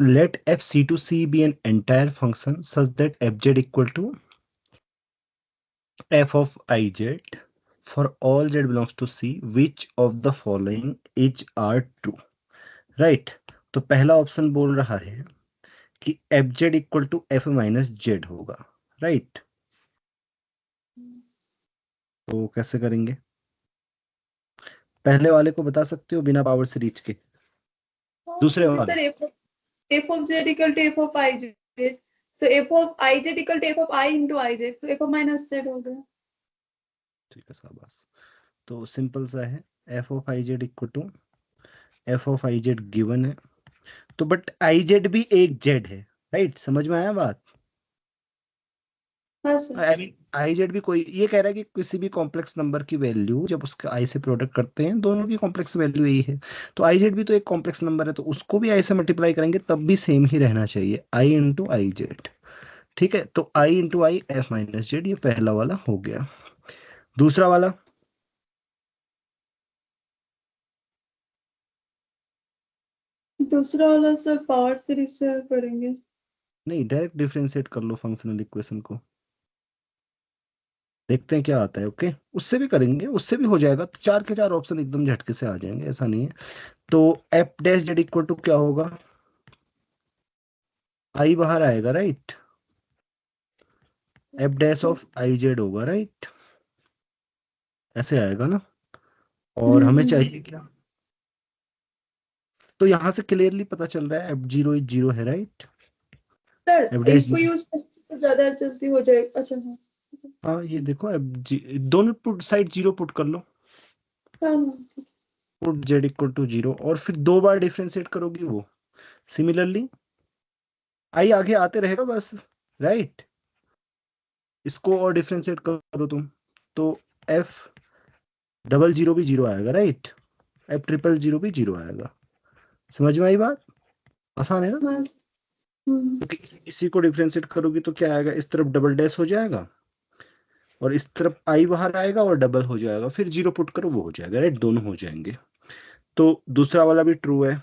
let f c to c be an entire function such that fz equal to f of iz for all z belongs to c, which of the following is are true, right? तो पहला option बोल रहा है कि F Z equal to F minus Z होगा, right? तो कैसे करेंगे? पहले वाले को बता सकते हो बिना पावर से रीच के? दूसरे वाले sir f of z equal to f of iz, so f of iz equal to f of I into iz, so f of minus z हो गया। ठीक है शाबाश। तो सिंपल सा है, F of i Z equal to F of i Z given है, तो बट आई जेड भी एक जेड है, राइट? समझ में आया बात? हाँ sir. I mean I Z भी कोई ये कह रहा है कि किसी भी कॉम्प्लेक्स नंबर की वैल्यू जब उसके आई से प्रोडक्ट करते हैं, दोनों की कॉम्प्लेक्स वैल्यू यही है, तो आई जेड भी तो एक कॉम्प्लेक्स नंबर है, तो उसको भी आई से मल्टीप्लाई करेंगे तब भी सेम ही रहना चाहिए, आई इंटू आई जेड। ठीक है, तो i into i f minus z, ये पहला वाला हो गया। दूसरा वाला दूसरा वाला सर पावर सीरीज से करेंगे। नहीं, डायरेक्ट डिफरेंशिएट कर लो फंक्शनल इक्वेशन को, देखते हैं क्या आता है। ओके, उससे भी करेंगे, उससे भी हो जाएगा, तो चार के चार ऑप्शन एकदम झटके से आ जाएंगे, ऐसा नहीं है। तो F dash Z equal to क्या होगा? आई बाहर आएगा, right? F dash of i Z होगा, राइट? ऐसे आएगा ना। और हमें चाहिए क्या? तो यहां से क्लियरली पता चल रहा है एफ जीरो इज जीरो है, राइट? एफ सर डैश इसको यूज करके ज्यादा जल्दी हो जाएगा। अच्छा हाँ हाँ, ये देखो दोनों पुट साइड जीरो पुट कर लो, हाँ put Z equal to zero, और फिर दो बार डिफरेंशिएट करोगी वो सिमिलरली आई आगे आते रहेगा बस, राइट? इसको और डिफरेंशिएट करो तुम, तो एफ डबल जीरो भी जीरो आएगा, राइट? एफ ट्रिपल जीरो भी जीरो आएगा। समझ में आई बात? आसान है ना? हाँ। क्योंकि इसी को डिफरेंशिएट करोगी तो क्या आएगा, इस तरफ डबल डैश हो जाएगा और इस तरफ आई बाहर आएगा और डबल हो जाएगा, फिर जीरो पुट करो वो हो जाएगा, राइट? दोनों हो जाएंगे। तो दूसरा वाला भी ट्रू है,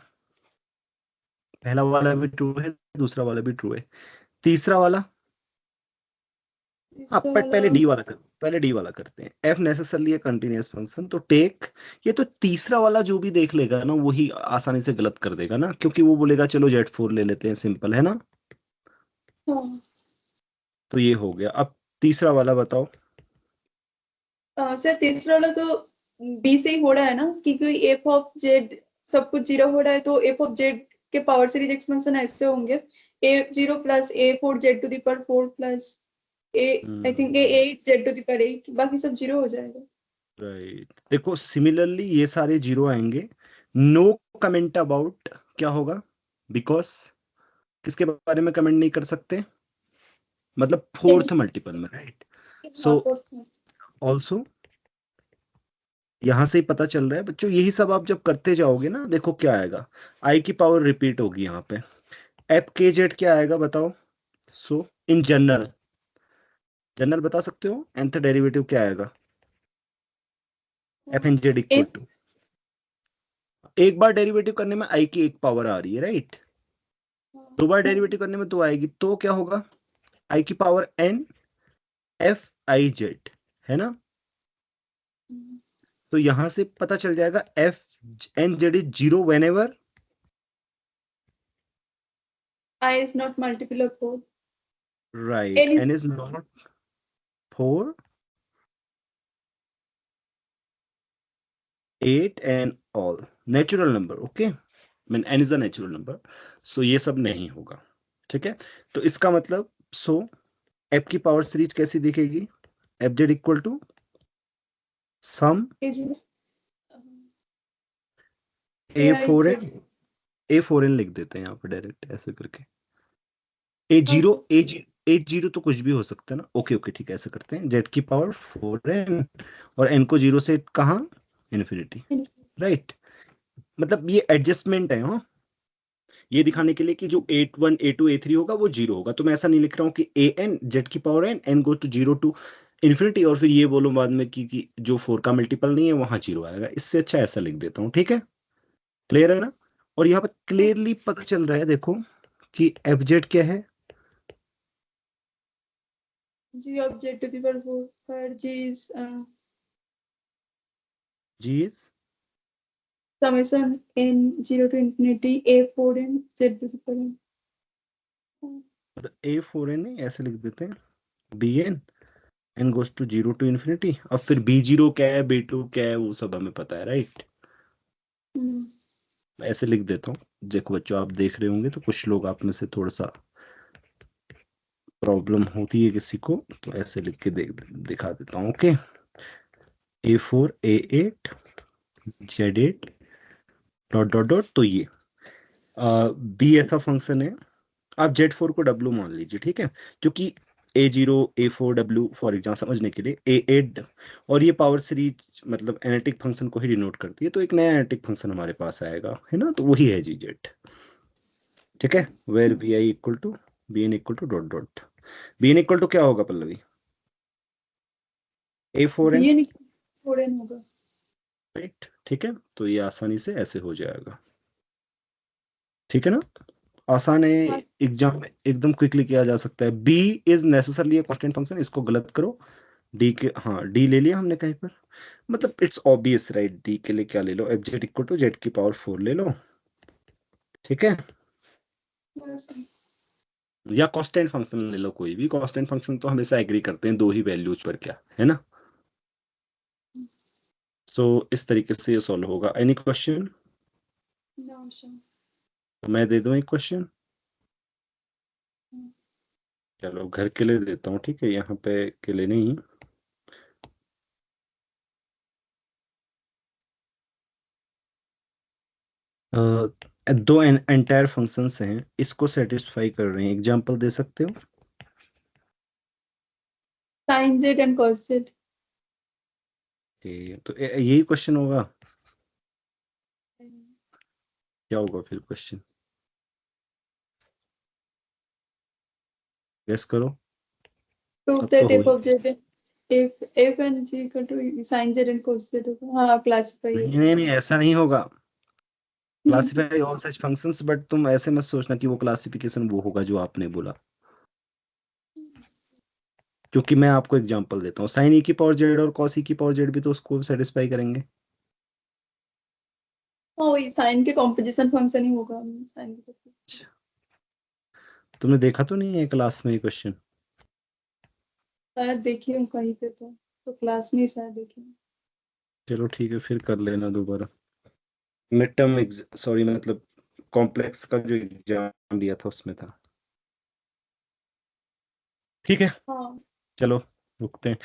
पहला वाला भी ट्रू है, दूसरा वाला भी ट्रू है। तीसरा वाला हाँ, तीसरा पहले वाला डी वाला पहले डी वाला करते हैं। एफ नेसेसरली है कंटिन्यूअस फंक्शन, तो टेक, ये तो तीसरा वाला जो भी देख लेगा ना वही आसानी से गलत कर देगा ना, क्योंकि वो बोलेगा चलो जेड फोर ले लेते हैं, सिंपल है ना। हाँ। तो ये हो गया। अब तीसरा वाला बताओ। सर तीसरा वाला तो बी से ही हो रहा है ना, क्योंकि एफ ऑफ जेड सब कुछ जीरो हो रहा है, तो एफ ऑफ जेड के पावर सीरीज एक्सपेंशन ऐसे होंगे, a zero plus a four z to the power four plus a I think a eight z to the power eight, बाकी सब जीरो हो जाएगा। राइट, देखो सिमिलरली ये सारे जीरो आएंगे, नो कमेंट अबाउट क्या होगा, बिकॉज किसके बारे में कमेंट नहीं कर सकते, मतलब फोर्थ मल्टीपल में, राइट? सो ऑल्सो यहां से ही पता चल रहा है बच्चों, यही सब आप जब करते जाओगे ना, देखो क्या आएगा, आई की पावर रिपीट होगी यहाँ पे, एफ के जेड क्या आएगा बताओ? सो इन जनरल, जनरल बता सकते हो nth डेरिवेटिव क्या आएगा? F N Z equal to, एक बार डेरिवेटिव करने में आई की एक पावर आ रही है, राइट? दो बार डेरिवेटिव करने में दो आएगी, तो क्या होगा? आई की power N F i Z, है ना? तो यहां से पता चल जाएगा F N Z is zero whenever i is not multiple of four, right, N N is is not four 8 and all natural number, okay, mean n is a natural number, so ये सब नहीं होगा। ठीक है, तो इसका मतलब so f की पावर सीरीज कैसी दिखेगी? F Z equal to sum A four N लिख देते हैं यहाँ पे डायरेक्ट ऐसे करके, ए जीरो ए जीरो तो कुछ भी हो सकता है ना। ओके ओके ठीक है, ऐसे करते हैं, जेड की पावर फोर एन और एन को जीरो से कहाँ, इन्फिनिटी, राइट? मतलब ये एडजस्टमेंट है, हाँ, ये दिखाने के लिए कि जो A1 A2 A3 होगा वो जीरो होगा, तो मैं ऐसा नहीं लिख रहा हूँ कि ए एन जेड की power N N goes to zero to infinity और फिर ये बोलूं बाद में कि जो फोर का मल्टीपल नहीं है वहां जीरो आएगा, इससे अच्छा ऐसा लिख देता हूँ। ठीक है, क्लियर है ना? और यहाँ पे क्लियरली पता चल रहा है, देखो कि एफ जेड क्या है? g of z to the power 4 where g is G is summation n 0 to infinity a4 n z to the power मतलब ए फोर एन ऐसे लिख देते हैं B N N goes to zero to infinity. अब फिर B zero क्या है B to क्या है वो सब हमें पता है, राइट? ऐसे लिख देता हूँ। देखो बच्चों, आप देख रहे होंगे तो कुछ लोग आप में से थोड़ा सा प्रॉब्लम होती है किसी को, तो ऐसे लिख के दिखा देता हूँ। Okay, a four a eight z eight dot dot dot. तो ये बी ऐसा फंक्शन है, आप जेड फोर को डब्ल्यू मान लीजिए, ठीक है? क्योंकि ए जीरो ए फोर डब्ल्यू फॉर एग्जाम्पल समझने के लिए ए एट, और ये पावर सीरीज मतलब एनालिटिक फंक्शन को ही डिनोट करती है, तो एक नया एनालिटिक फंक्शन हमारे पास आएगा, है ना? तो वही है जी जेड, ठीक है? Where B i equal to B N equal to dot dot. B N equal to क्या होगा Pallavi? A four N, bn 4 n होगा। राइट? ठीक है, तो ये आसानी से ऐसे हो जाएगा, ठीक है ना? आसान है, हाँ एग्जाम में एकदम क्विकली किया जा सकता है। B is necessarily constant function, इसको गलत करो। डी के, हाँ डी ले लिया हमने कहीं पर, मतलब इट्स ऑब्वियस, राइट? डी के लिए क्या ले लो, F Z equal to Z की पावर फोर ले लो, ठीक है? बस। या कांस्टेंट फंक्शन ले लो, कोई भी कांस्टेंट फंक्शन तो हमेशा एग्री करते हैं दो ही वैल्यूज पर, क्या है ना? सो इस तरीके से ये सॉल्व होगा। Any question? No, sure. तो मैं दे दूं एक क्वेश्चन, चलो घर के लिए देता हूँ, ठीक है? यहाँ पे के लिए नहीं। दो एंटायर फंक्शंस हैं, इसको सेटिस्फाई कर रहे हैं, एग्जांपल दे सकते हो? Sin z and cos z. तो यही क्वेश्चन होगा? क्या होगा फिर क्वेश्चन, गेस करो। Prove अब तो that हो f he, of z if and g equal to sin z and cos z होगा। हाँ classify है। नहीं नहीं नहीं, ऐसा नहीं होगा। Classify all such functions, but तुम ऐसे मत सोचना कि वो क्लासिफिकेशन वो होगा जो आपने बोला, क्योंकि मैं आपको एग्जांपल देता हूँ, साइन ई की पावर जेड और कॉस ई की पावर जेड भी तो उसको सेटिस्फाई करेंगे। हाँ वही sin के कॉम्पोजिशन फंक्शन ही होगा। sin के तुमने देखा तो नहीं है क्लास में ये क्वेश्चन? शायद देखी हूँ कहीं पे, तो क्लास में ही शायद देखी हूँ। चलो ठीक है, फिर कर लेना दोबारा। मिड टर्म, सॉरी मतलब कॉम्प्लेक्स का जो एग्जाम दिया था उसमें था, ठीक है? हाँ चलो रुकते हैं।